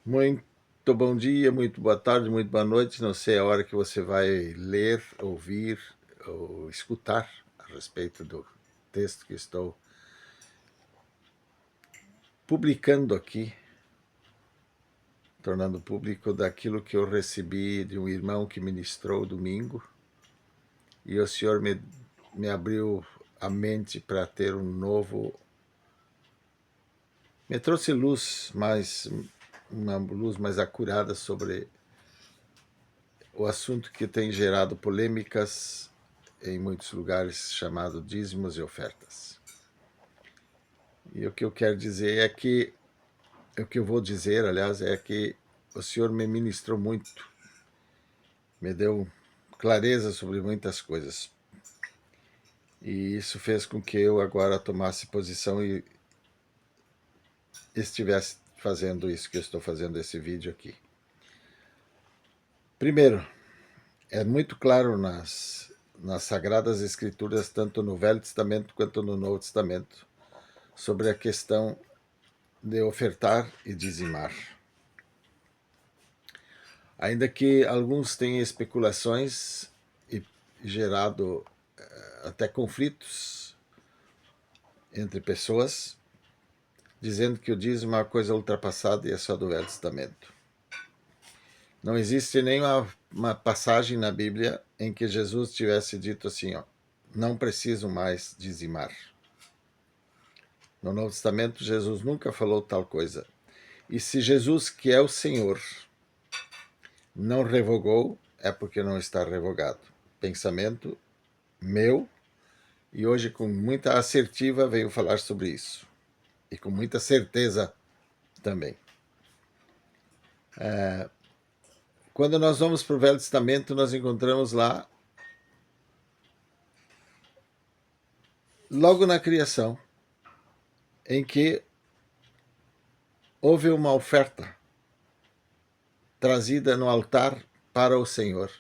Muito bom dia, muito boa tarde, muito boa noite. Não sei a hora que você vai ler, ouvir ou escutar a respeito do texto que estou publicando aqui, tornando público daquilo que eu recebi de um irmão que ministrou domingo. E o Senhor me abriu a mente para ter me trouxe uma luz mais acurada sobre o assunto que tem gerado polêmicas em muitos lugares, chamado dízimos e ofertas. E o que eu quero dizer é que, o que eu vou dizer, aliás, é que o Senhor me ministrou muito, me deu clareza sobre muitas coisas. E isso fez com que eu agora tomasse posição e estivesse fazendo isso que eu estou fazendo esse vídeo aqui. Primeiro, é muito claro nas Sagradas Escrituras, tanto no Velho Testamento quanto no Novo Testamento, sobre a questão de ofertar e dizimar. Ainda que alguns tenham especulações e gerado até conflitos entre pessoas, dizendo que o dízimo é uma coisa ultrapassada e é só do Velho Testamento. Não existe nenhuma passagem na Bíblia em que Jesus tivesse dito assim, não preciso mais dizimar. No Novo Testamento, Jesus nunca falou tal coisa. E se Jesus, que é o Senhor, não revogou, é porque não está revogado. Pensamento meu, e hoje com muita assertiva venho falar sobre isso. E com muita certeza também. Quando nós vamos para o Velho Testamento, nós encontramos lá, logo na criação, em que houve uma oferta trazida no altar para o Senhor,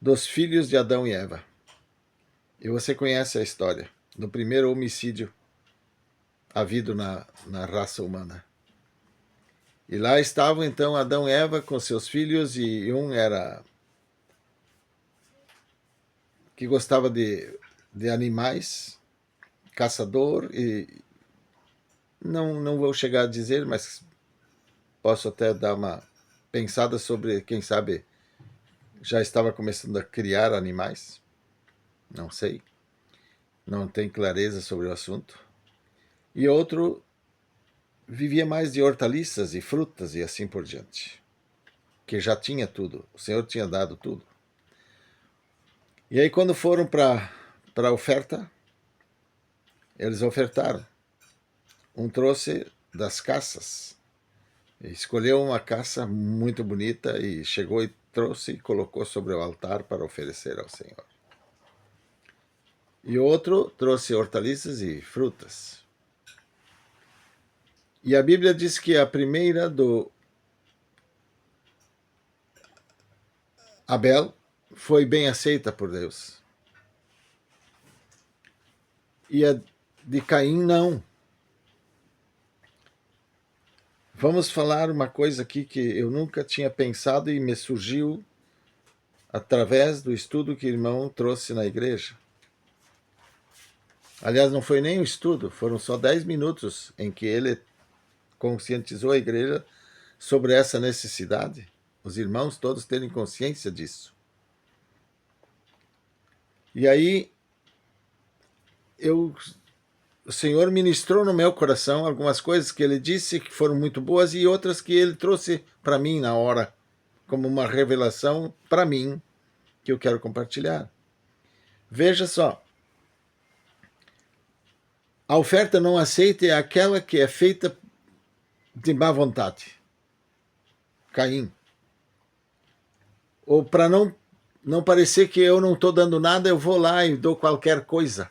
dos filhos de Adão e Eva. E você conhece a história do primeiro homicídio havido na raça humana. E lá estavam então Adão e Eva com seus filhos, e um era que gostava de animais, caçador, e não vou chegar a dizer, mas posso até dar uma pensada sobre, quem sabe, já estava começando a criar animais, não sei, não tenho clareza sobre o assunto. E outro vivia mais de hortaliças e frutas e assim por diante, que já tinha tudo, o Senhor tinha dado tudo. E aí quando foram para a oferta, eles ofertaram. Um trouxe das caças, escolheu uma caça muito bonita e chegou e trouxe e colocou sobre o altar para oferecer ao Senhor. E outro trouxe hortaliças e frutas. E a Bíblia diz que a primeira do Abel foi bem aceita por Deus. E a de Caim não. Vamos falar uma coisa aqui que eu nunca tinha pensado e me surgiu através do estudo que o irmão trouxe na igreja. Aliás, não foi nem um estudo, foram só 10 minutos em que ele conscientizou a igreja sobre essa necessidade. Os irmãos todos terem consciência disso. E aí, o Senhor ministrou no meu coração algumas coisas que ele disse que foram muito boas e outras que ele trouxe para mim na hora, como uma revelação para mim, que eu quero compartilhar. Veja só, a oferta não aceita é aquela que é feita de má vontade. Caim. Ou para não parecer que eu não estou dando nada, eu vou lá e dou qualquer coisa.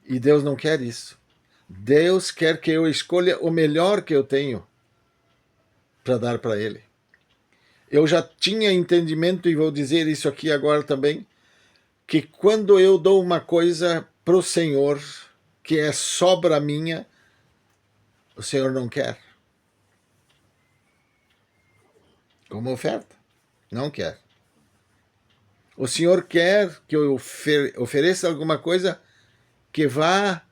E Deus não quer isso. Deus quer que eu escolha o melhor que eu tenho para dar para Ele. Eu já tinha entendimento, e vou dizer isso aqui agora também, que quando eu dou uma coisa para o Senhor, que é sobra minha, o Senhor não quer. Como oferta. Não quer. O Senhor quer que eu ofereça alguma coisa que vá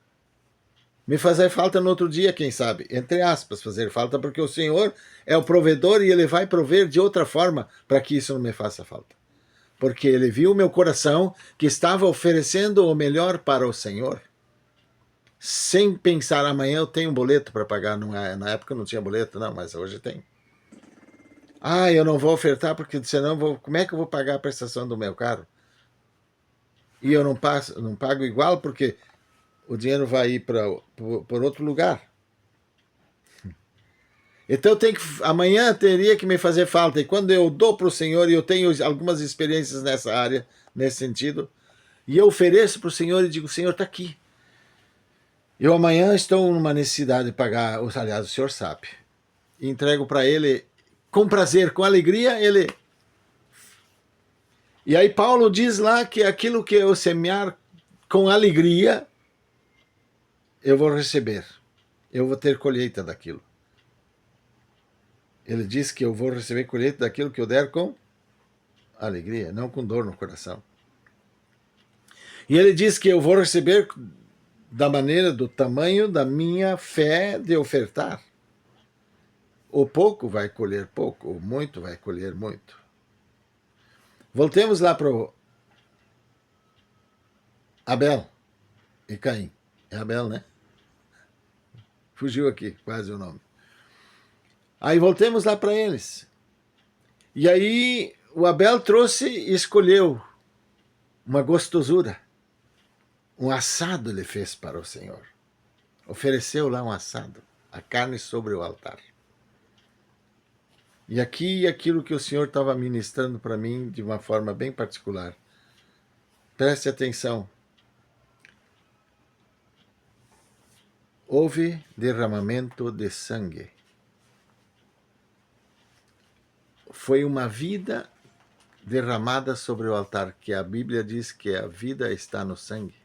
me fazer falta no outro dia, quem sabe. Entre aspas, fazer falta, porque o Senhor é o provedor e Ele vai prover de outra forma para que isso não me faça falta. Porque Ele viu meu coração que estava oferecendo o melhor para o Senhor. Sem pensar, amanhã eu tenho um boleto para pagar. Não é, na época não tinha boleto, não, mas hoje tem. Eu não vou ofertar porque senão como é que eu vou pagar a prestação do meu carro? E eu não pago igual porque o dinheiro vai ir por outro lugar. Então amanhã teria que me fazer falta. E quando eu dou para o Senhor, e eu tenho algumas experiências nessa área, nesse sentido, e eu ofereço para o Senhor e digo, Senhor, está aqui. Eu amanhã estou numa necessidade de pagar, aliás, o Senhor sabe. E entrego para Ele com prazer, com alegria, Ele... E aí Paulo diz lá que aquilo que eu semear com alegria, eu vou receber. Eu vou ter colheita daquilo. Ele diz que eu vou receber colheita daquilo que eu der com alegria, não com dor no coração. E ele diz que eu vou receber da maneira, do tamanho da minha fé de ofertar. O pouco vai colher pouco, o muito vai colher muito. Voltemos lá para o Abel e Caim. É Abel, né? Fugiu aqui, quase o nome. Aí voltemos lá para eles. E aí o Abel trouxe e escolheu uma gostosura. Um assado ele fez para o Senhor. Ofereceu lá um assado, a carne sobre o altar. E aqui aquilo que o Senhor estava ministrando para mim de uma forma bem particular. Preste atenção. Houve derramamento de sangue. Foi uma vida derramada sobre o altar, que a Bíblia diz que a vida está no sangue.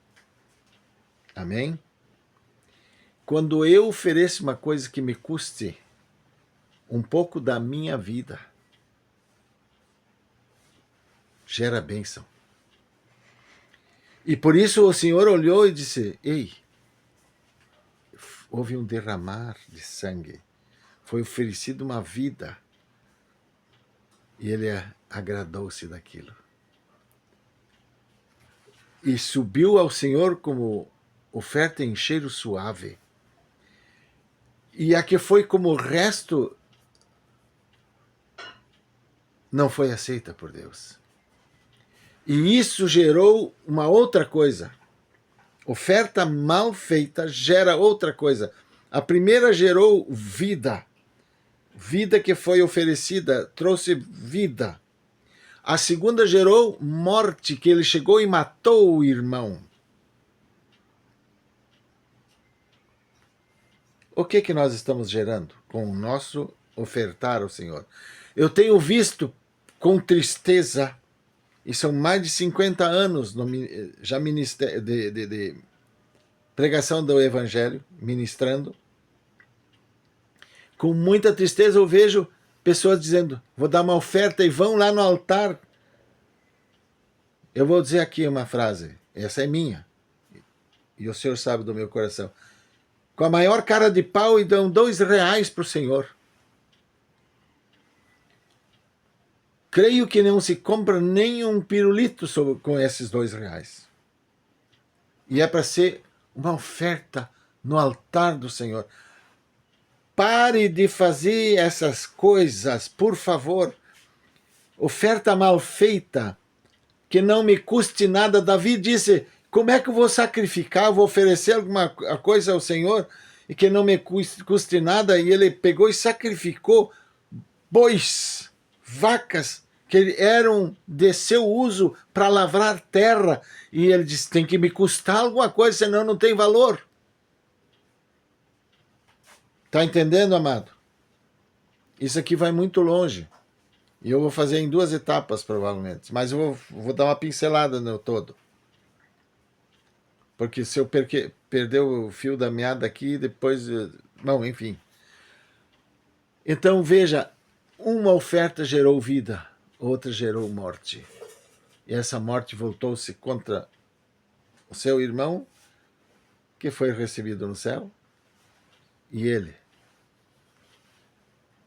Amém? Quando eu ofereço uma coisa que me custe um pouco da minha vida, gera bênção. E por isso o Senhor olhou e disse, ei, houve um derramar de sangue. Foi oferecida uma vida. E ele agradou-se daquilo. E subiu ao Senhor como oferta em cheiro suave. E a que foi como o resto não foi aceita por Deus. E isso gerou uma outra coisa. Oferta mal feita gera outra coisa. A primeira gerou vida. Vida que foi oferecida trouxe vida. A segunda gerou morte, que ele chegou e matou o irmão. O que nós estamos gerando com o nosso ofertar ao Senhor? Eu tenho visto com tristeza, e são mais de 50 anos já de pregação do Evangelho, ministrando. Com muita tristeza eu vejo pessoas dizendo, vou dar uma oferta e vão lá no altar. Eu vou dizer aqui uma frase, essa é minha, e o Senhor sabe do meu coração. Com a maior cara de pau e dão R$2 para o Senhor. Creio que não se compra nem um pirulito com esses R$2. E é para ser uma oferta no altar do Senhor. Pare de fazer essas coisas, por favor. Oferta mal feita, que não me custe nada. Davi disse, como é que eu vou sacrificar, vou oferecer alguma coisa ao Senhor e que não me custe nada? E ele pegou e sacrificou bois, vacas, que eram de seu uso para lavrar terra. E ele disse, tem que me custar alguma coisa, senão não tem valor. Está entendendo, amado? Isso aqui vai muito longe. E eu vou fazer em 2 etapas, provavelmente. Mas eu vou dar uma pincelada no todo. Porque se eu perder o fio da meada aqui, depois Bom, enfim. Então veja, uma oferta gerou vida, outra gerou morte. E essa morte voltou-se contra o seu irmão, que foi recebido no céu, e ele,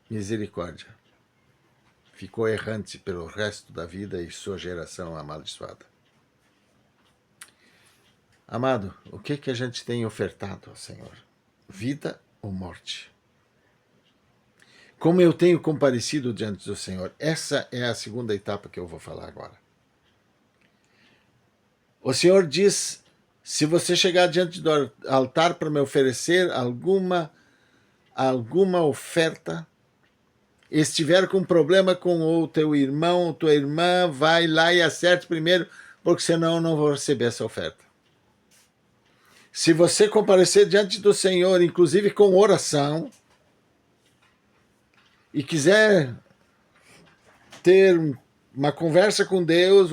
misericórdia, ficou errante pelo resto da vida e sua geração amaldiçoada. Amado, o que a gente tem ofertado ao Senhor? Vida ou morte? Como eu tenho comparecido diante do Senhor? Essa é a segunda etapa que eu vou falar agora. O Senhor diz, se você chegar diante do altar para me oferecer alguma oferta, estiver com problema com o teu irmão ou tua irmã, vai lá e acerte primeiro, porque senão eu não vou receber essa oferta. Se você comparecer diante do Senhor, inclusive com oração, e quiser ter uma conversa com Deus,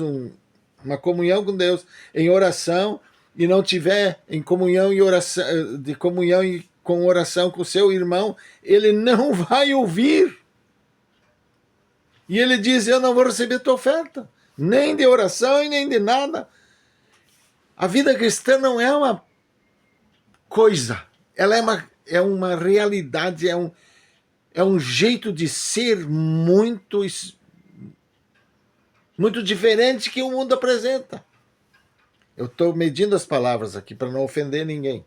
uma comunhão com Deus em oração, e não tiver em comunhão e oração, de comunhão com oração com seu irmão, ele não vai ouvir. E ele diz, eu não vou receber tua oferta, nem de oração e nem de nada. A vida cristã não é uma coisa, ela é uma realidade, é um jeito de ser muito diferente que o mundo apresenta. Eu estou medindo as palavras aqui para não ofender ninguém.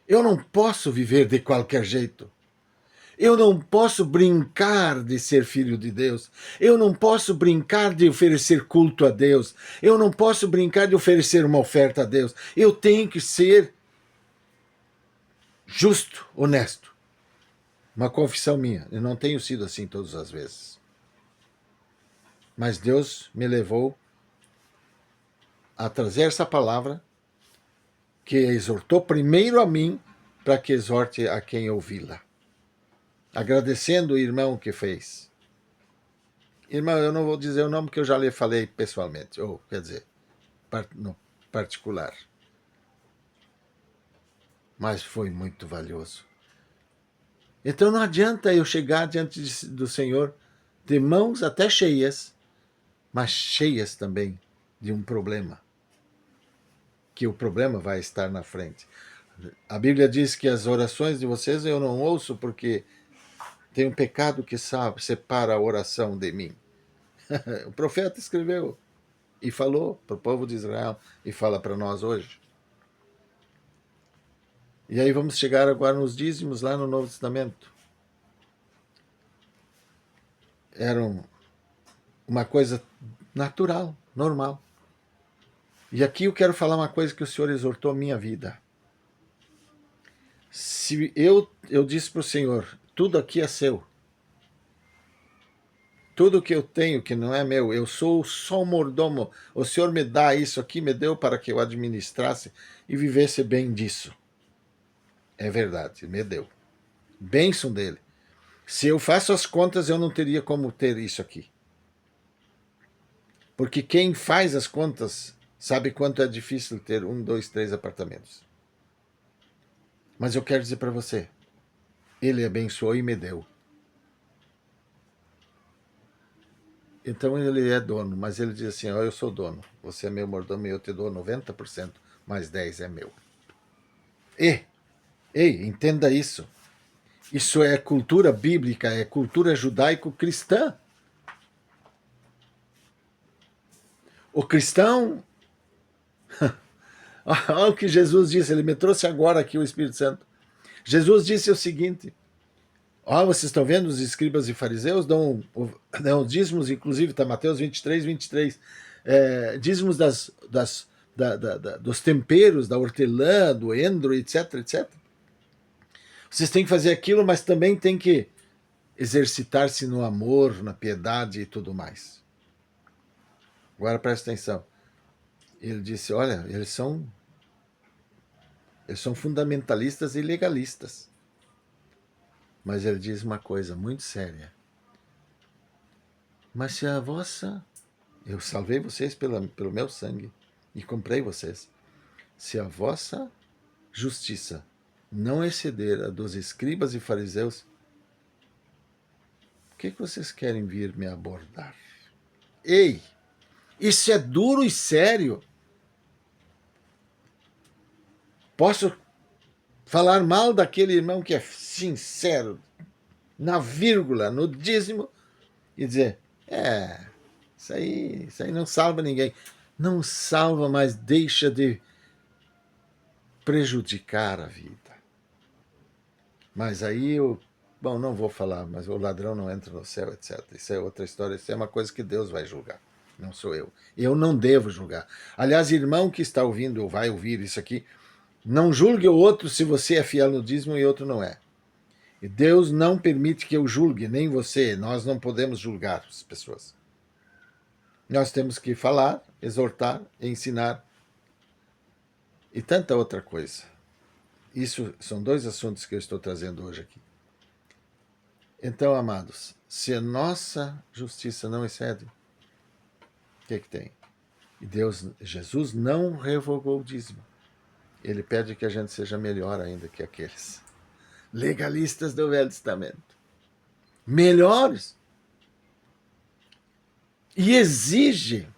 Eu não posso viver de qualquer jeito. Eu não posso brincar de ser filho de Deus. Eu não posso brincar de oferecer culto a Deus. Eu não posso brincar de oferecer uma oferta a Deus. Eu tenho que ser justo, honesto. Uma confissão minha. Eu não tenho sido assim todas as vezes. Mas Deus me levou a trazer essa palavra que exortou primeiro a mim para que exorte a quem ouvi-la. Agradecendo o irmão que fez. Irmão, eu não vou dizer o nome que eu já lhe falei pessoalmente, ou quer dizer, no particular. Mas foi muito valioso. Então não adianta eu chegar diante do Senhor de mãos até cheias, mas cheias também de um problema. Que o problema vai estar na frente. A Bíblia diz que as orações de vocês eu não ouço porque tem um pecado que separa a oração de mim. O profeta escreveu e falou para o povo de Israel e fala para nós hoje. E aí vamos chegar agora nos dízimos lá no Novo Testamento. Era uma coisa natural, normal. E aqui eu quero falar uma coisa que o Senhor exortou a minha vida. Se eu disse para o Senhor, tudo aqui é seu. Tudo que eu tenho que não é meu, eu sou só um mordomo. O Senhor me dá isso aqui, me deu para que eu administrasse e vivesse bem disso. É verdade, me deu. Bênção dele. Se eu faço as contas, eu não teria como ter isso aqui. Porque quem faz as contas sabe quanto é difícil ter 1, 2, 3 apartamentos. Mas eu quero dizer para você, ele abençoou e me deu. Então ele é dono, mas ele diz assim, eu sou dono, você é meu mordomo e eu te dou 90%, mais 10% é meu. Ei, entenda isso. Isso é cultura bíblica, é cultura judaico-cristã. O cristão... Olha o que Jesus disse, ele me trouxe agora aqui o Espírito Santo. Jesus disse o seguinte, vocês estão vendo, os escribas e fariseus dão dízimos, inclusive está Mateus 23, 23, dízimos dos temperos, da hortelã, do endro, etc, etc. Vocês têm que fazer aquilo, mas também têm que exercitar-se no amor, na piedade e tudo mais. Agora presta atenção. Ele disse, olha, eles são fundamentalistas e legalistas. Mas ele diz uma coisa muito séria. Mas se a vossa... Eu salvei vocês pelo meu sangue e comprei vocês. Se a vossa justiça não exceder a dos escribas e fariseus, o que vocês querem vir me abordar? Ei, isso é duro e sério. Posso falar mal daquele irmão que é sincero, na vírgula, no dízimo, e dizer, isso aí não salva ninguém. Não salva, mas deixa de prejudicar a vida. Mas aí bom, não vou falar, mas o ladrão não entra no céu, etc. Isso é outra história, isso é uma coisa que Deus vai julgar, não sou eu. Eu não devo julgar. Aliás, irmão que está ouvindo ou vai ouvir isso aqui, não julgue o outro se você é fiel no dízimo e outro não é. E Deus não permite que eu julgue, nem você. Nós não podemos julgar as pessoas. Nós temos que falar, exortar, ensinar e tanta outra coisa. Isso são dois assuntos que eu estou trazendo hoje aqui. Então, amados, se a nossa justiça não excede, o que tem? E Jesus não revogou o dízimo. Ele pede que a gente seja melhor ainda que aqueles legalistas do Velho Testamento. Melhores. E exige,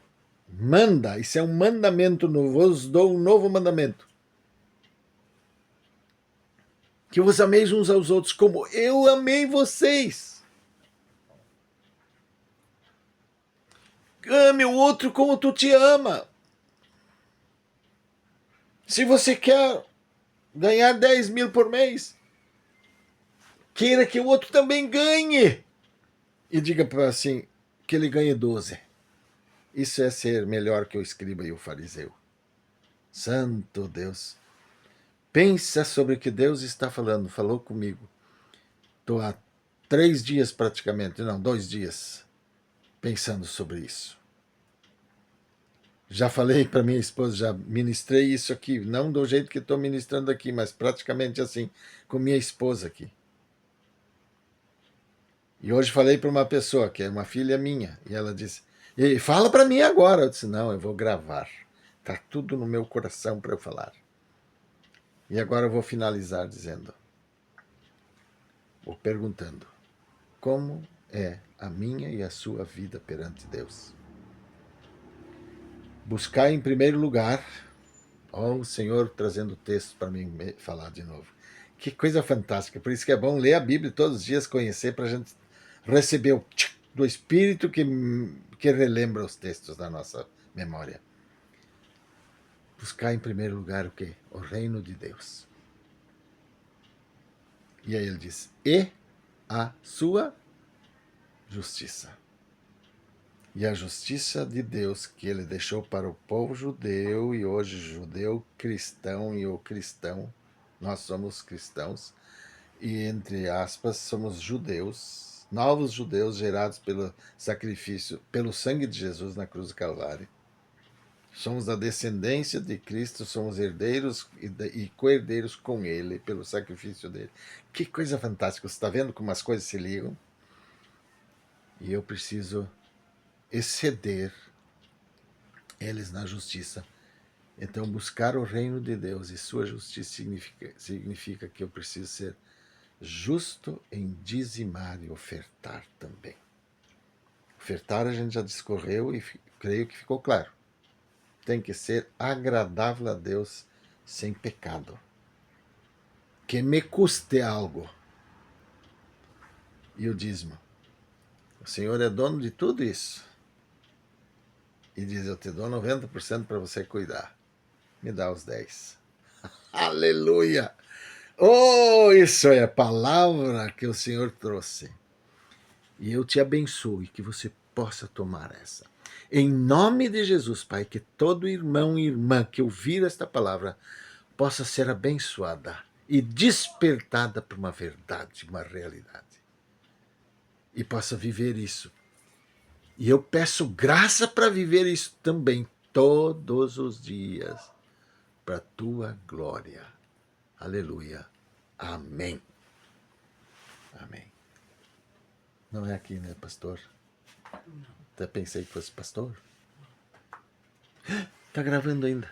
manda, isso é um mandamento novo, vos dou um novo mandamento. Que vos ameis uns aos outros como eu amei vocês. Ame o outro como tu te ama. Se você quer ganhar 10 mil por mês, queira que o outro também ganhe. E diga assim, que ele ganhe 12. Isso é ser melhor que o escriba e o fariseu. Santo Deus. Pensa sobre o que Deus está falando. Falou comigo. Estou há 3 dias praticamente, não, 2 dias, pensando sobre isso. Já falei para minha esposa, já ministrei isso aqui, não do jeito que estou ministrando aqui, mas praticamente assim, com minha esposa aqui. E hoje falei para uma pessoa, que é uma filha minha, e ela disse, fala para mim agora. Eu disse, não, eu vou gravar. Está tudo no meu coração para eu falar. E agora eu vou finalizar dizendo, ou perguntando, como é a minha e a sua vida perante Deus? Buscar em primeiro lugar, o Senhor trazendo texto para mim falar de novo. Que coisa fantástica, por isso que é bom ler a Bíblia todos os dias, conhecer, para a gente receber o do Espírito que relembra os textos da nossa memória. Buscar em primeiro lugar o quê? O reino de Deus. E aí ele diz, e a sua justiça. E a justiça de Deus que ele deixou para o povo judeu, e hoje judeu, cristão e o cristão, nós somos cristãos, e entre aspas somos judeus, novos judeus gerados pelo sacrifício, pelo sangue de Jesus na cruz do Calvário. Somos da descendência de Cristo, somos herdeiros e co-herdeiros com ele, pelo sacrifício dele. Que coisa fantástica, você está vendo como as coisas se ligam? E eu preciso exceder eles na justiça. Então, buscar o reino de Deus e sua justiça significa que eu preciso ser justo em dizimar e ofertar também. Ofertar a gente já discorreu e creio que ficou claro. Tem que ser agradável a Deus sem pecado. Que me custe algo. E o dízimo. O Senhor é dono de tudo isso. E diz, eu te dou 90% para você cuidar. Me dá os 10%. Aleluia! Oh, isso é a palavra que o Senhor trouxe. E eu te abençoe que você possa tomar essa. Em nome de Jesus, Pai, que todo irmão e irmã que ouvir esta palavra possa ser abençoada e despertada para uma verdade, uma realidade. E possa viver isso. E eu peço graça para viver isso também, todos os dias, para a tua glória. Aleluia. Amém. Amém. Não é aqui, né, pastor? Não. Até pensei que fosse pastor. Tá gravando ainda.